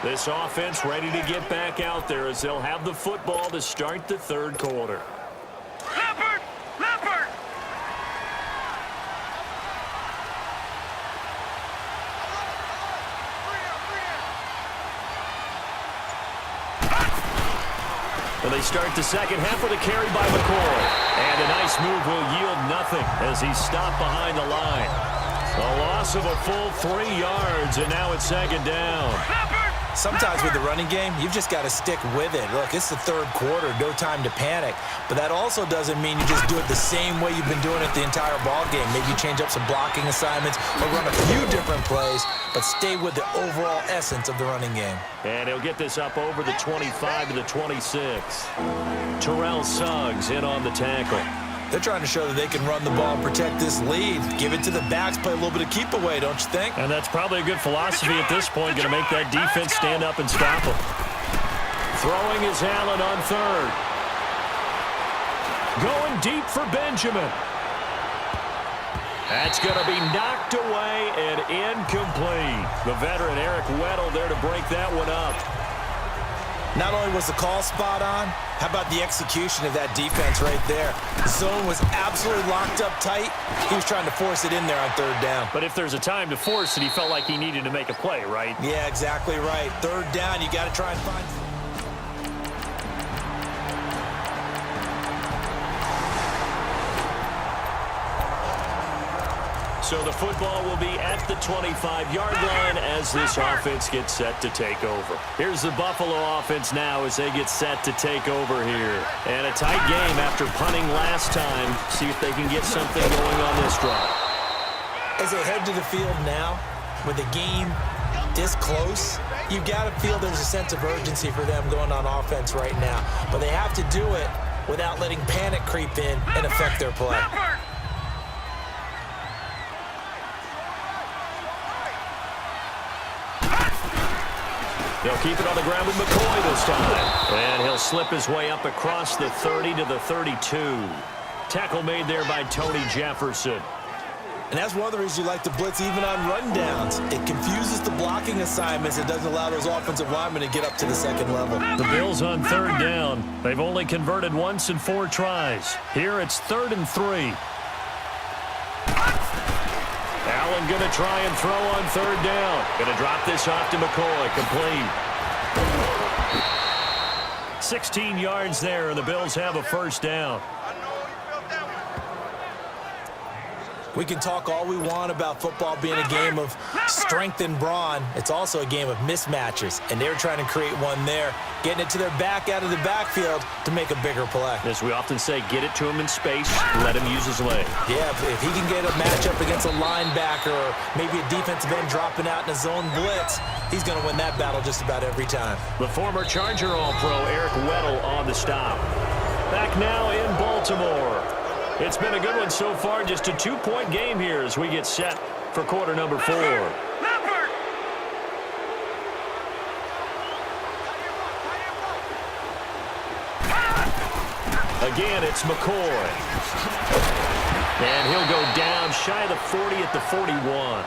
This offense ready to get back out there as they'll have the football to start the third quarter. Leopard! Leopard! Well, they start the second half with a carry by McCoy. And a nice move will yield nothing as he's stopped behind the line. A loss of a full 3 yards, and now it's second down. Sometimes with the running game, you've just got to stick with it. Look, it's the third quarter, no time to panic. But that also doesn't mean you just do it the same way you've been doing it the entire ball game. Maybe you change up some blocking assignments or run a few different plays, but stay with the overall essence of the running game. And he'll get this up over the 25 to the 26. Terrell Suggs in on the tackle. They're trying to show that they can run the ball and protect this lead. Give it to the backs, play a little bit of keep away, don't you think? And that's probably a good philosophy at this point, going to make that defense stand up and stop them. Throwing is Allen on third. Going deep for Benjamin. That's going to be knocked away and incomplete. The veteran Eric Weddle there to break that one up. Not only was the call spot on, how about the execution of that defense right there? The zone was absolutely locked up tight. He was trying to force it in there on third down. But if there's a time to force it, he felt like he needed to make a play, right? Yeah, exactly right. Third down, you got to try and find... So the football will be at the 25-yard line as this offense gets set to take over. Here's the Buffalo offense now as they get set to take over here. And a tight game after punting last time. See if they can get something going on this drive. As they head to the field now, with the game this close, you've got to feel there's a sense of urgency for them going on offense right now. But they have to do it without letting panic creep in and affect their play. They'll keep it on the ground with McCoy this time. And he'll slip his way up across the 30 to the 32. Tackle made there by Tony Jefferson. And that's one of the reasons you like to blitz even on rundowns. It confuses the blocking assignments. It doesn't allow those offensive linemen to get up to the second level. The Bills on third down. They've only converted once in 4 tries. Here it's 3rd and 3. Allen going to try and throw on third down. Going to drop this off to McCoy. Complete. 16 yards there, and the Bills have a first down. We can talk all we want about football being a game of strength and brawn. It's also a game of mismatches, and they're trying to create one there, getting it to their back out of the backfield to make a bigger play. As we often say, get it to him in space, let him use his leg. Yeah, if he can get a matchup against a linebacker or maybe a defensive end dropping out in a zone blitz, he's going to win that battle just about every time. The former Charger All-Pro Eric Weddle on the stop. Back now in Baltimore. It's been a good one so far, just a 2-point game here as we get set for quarter number 4. Again, it's McCoy. And he'll go down shy of the 40 at the 41.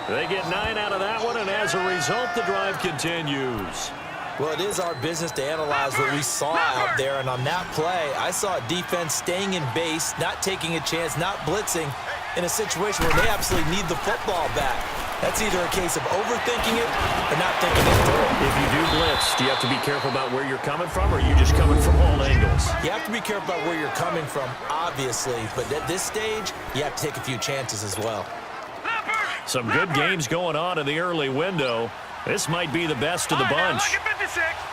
They get 9 out of that one, and as a result, the drive continues. Well, it is our business to analyze what we saw out there, and on that play, I saw a defense staying in base, not taking a chance, not blitzing, in a situation where they absolutely need the football back. That's either a case of overthinking it or not thinking it through. If you do blitz, do you have to be careful about where you're coming from, or are you just coming from all angles? You have to be careful about where you're coming from, obviously, but at this stage, you have to take a few chances as well. Some good games going on in the early window. This might be the best of the bunch.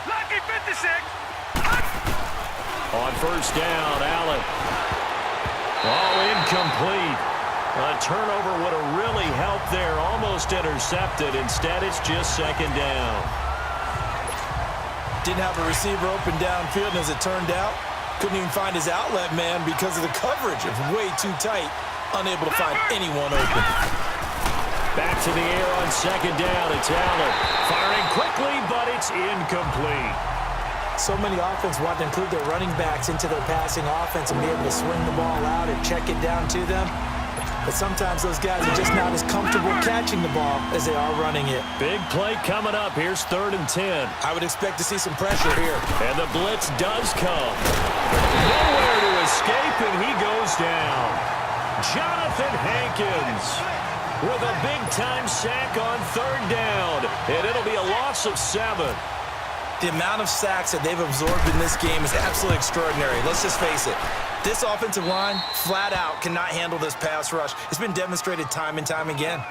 Lucky 56. On first down, Allen. Oh, incomplete. A turnover would have really helped there. Almost intercepted. Instead, it's just second down. Didn't have a receiver open downfield, and as it turned out, couldn't even find his outlet man because of the coverage. It was way too tight. Unable to find anyone open. Back to the air on second down. It's Allen. Firing quickly, but it's incomplete. So many offenses want to include their running backs into their passing offense and be able to swing the ball out and check it down to them. but sometimes those guys are just not as comfortable catching the ball as they are running it. Big play coming up. Here's 3rd and 10. I would expect to see some pressure here. And the blitz does come. Nowhere to escape, and he goes down. Jonathan Hankins with a big-time sack on 3rd down, and it'll be a loss of 7. The amount of sacks that they've absorbed in this game is absolutely extraordinary. Let's just face it. This offensive line, flat out, cannot handle this pass rush. It's been demonstrated time and time again.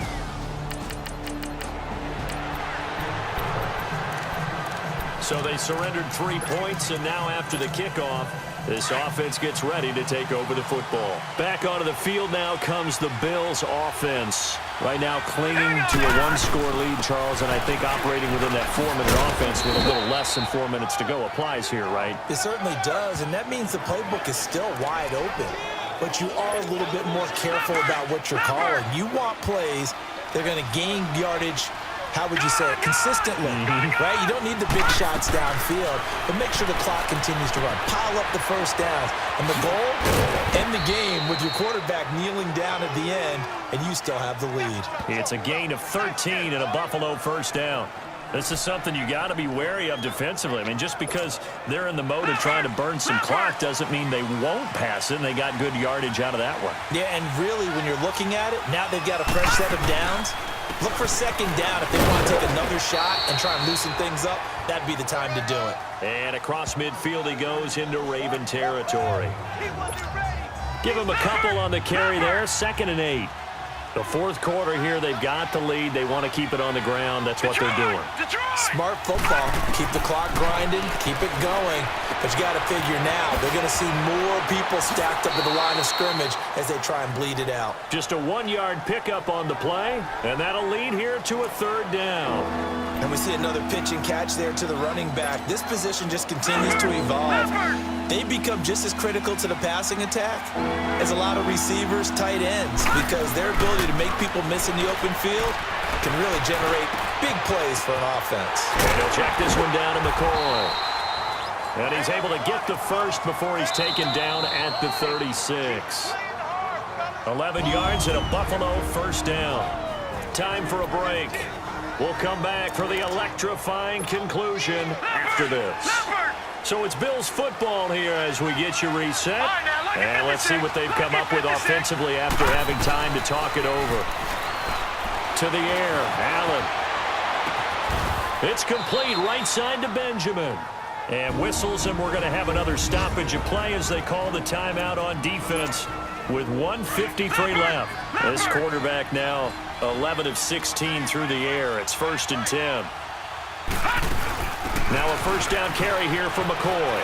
So they surrendered 3 points, and now after the kickoff, this offense gets ready to take over the football. Back onto the field now comes the Bills offense. Right now clinging to a 1-score lead, Charles, and I think operating within that 4-minute offense with a little less than 4 minutes to go applies here, right? It certainly does, and that means the playbook is still wide open. But you are a little bit more careful about what you're calling. You want plays that are going to gain yardage, how would you say it, consistently, right? You don't need the big shots downfield, but make sure the clock continues to run. Pile up the first downs. And the goal, end the game with your quarterback kneeling down at the end, and you still have the lead. It's a gain of 13 and a Buffalo first down. This is something you got to be wary of defensively. I mean, just because they're in the mode of trying to burn some clock doesn't mean they won't pass it, and they got good yardage out of that one. Yeah, and really, when you're looking at it, now they've got a fresh set of downs. Look for 2nd down. If they want to take another shot and try and loosen things up, that'd be the time to do it. And across midfield he goes into Raven territory. Give him a couple on the carry there. 2nd and 8. The 4th quarter here, they've got the lead. They want to keep it on the ground. That's what they're doing. Smart football. Keep the clock grinding. Keep it going. But you got to figure now, they're going to see more people stacked up at the line of scrimmage as they try and bleed it out. Just a 1-yard pickup on the play, and that'll lead here to a 3rd down. And we see another pitch and catch there to the running back. This position just continues to evolve. They become just as critical to the passing attack as a lot of receivers, tight ends, because their ability to make people miss in the open field can really generate big plays for an offense. And he'll check this one down to McCoy. And he's able to get the first before he's taken down at the 36. 11 yards and a Buffalo first down. Time for a break. We'll come back for the electrifying conclusion after this. So it's Bills football here as we get you reset. And let's see what they've come up with offensively after having time to talk it over. To the air, Allen. It's complete, right side to Benjamin. And whistles, and we're going to have another stoppage of play as they call the timeout on defense with 1:53 left. This quarterback now 11 of 16 through the air. It's 1st and 10. Now a first down carry here for McCoy.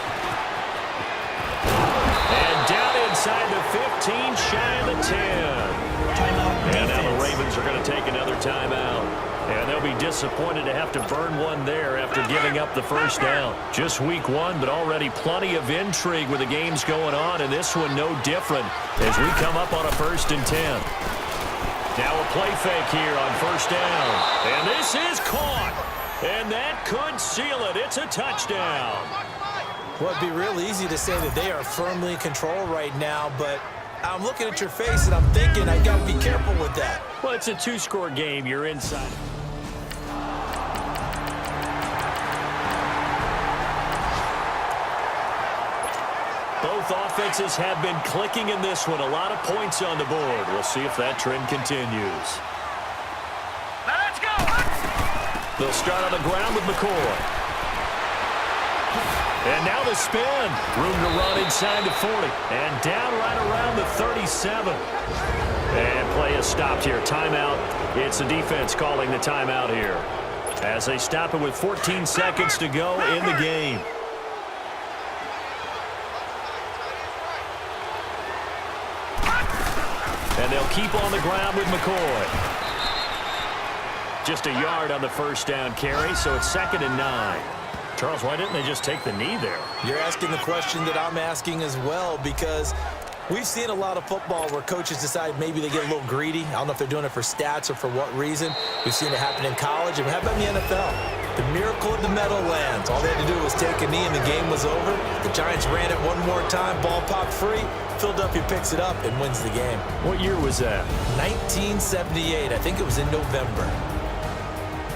And down inside the 15, shy of the 10. And now the Ravens are going to take another timeout. And they'll be disappointed to have to burn one there after giving up the first down. Just week 1, but already plenty of intrigue with the games going on, and this one no different as we come up on a 1st and 10. Now a play fake here on first down. And this is caught. And that could seal it. It's a touchdown. Well, it'd be real easy to say that they are firmly in control right now, but I'm looking at your face and I'm thinking I got to be careful with that. Well, it's a 2-score game. You're inside. Both offenses have been clicking in this one. A lot of points on the board. We'll see if that trend continues. Now let's go. They'll start on the ground with McCoy. And now the spin. Room to run inside the 40. And down right around the 37. And play is stopped here. Timeout. It's the defense calling the timeout here as they stop it with 14 seconds to go in the game. And they'll keep on the ground with McCoy. Just a yard on the first down carry, so it's 2nd and 9. Charles, why didn't they just take the knee there? You're asking the question that I'm asking as well, because we've seen a lot of football where coaches decide maybe they get a little greedy. I don't know if they're doing it for stats or for what reason. We've seen it happen in college. And how about in the NFL? The miracle of the Meadowlands. All they had to do was take a knee and the game was over. The Giants ran it one more time, ball popped free. Philadelphia picks it up and wins the game. What year was that? 1978. I think it was in November.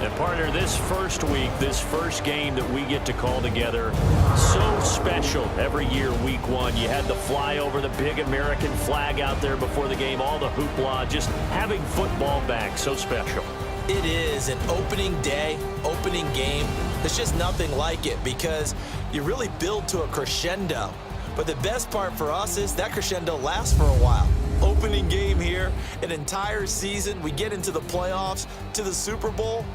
And partner, this first week, this first game that we get to call together, so special every year, week one. You had the flyover, the big American flag out there before the game, all the hoopla, just having football back, so special. It is an opening day, opening game. There's just nothing like it because you really build to a crescendo. But the best part for us is that crescendo lasts for a while. Opening game here, an entire season, we get into the playoffs, to the Super Bowl.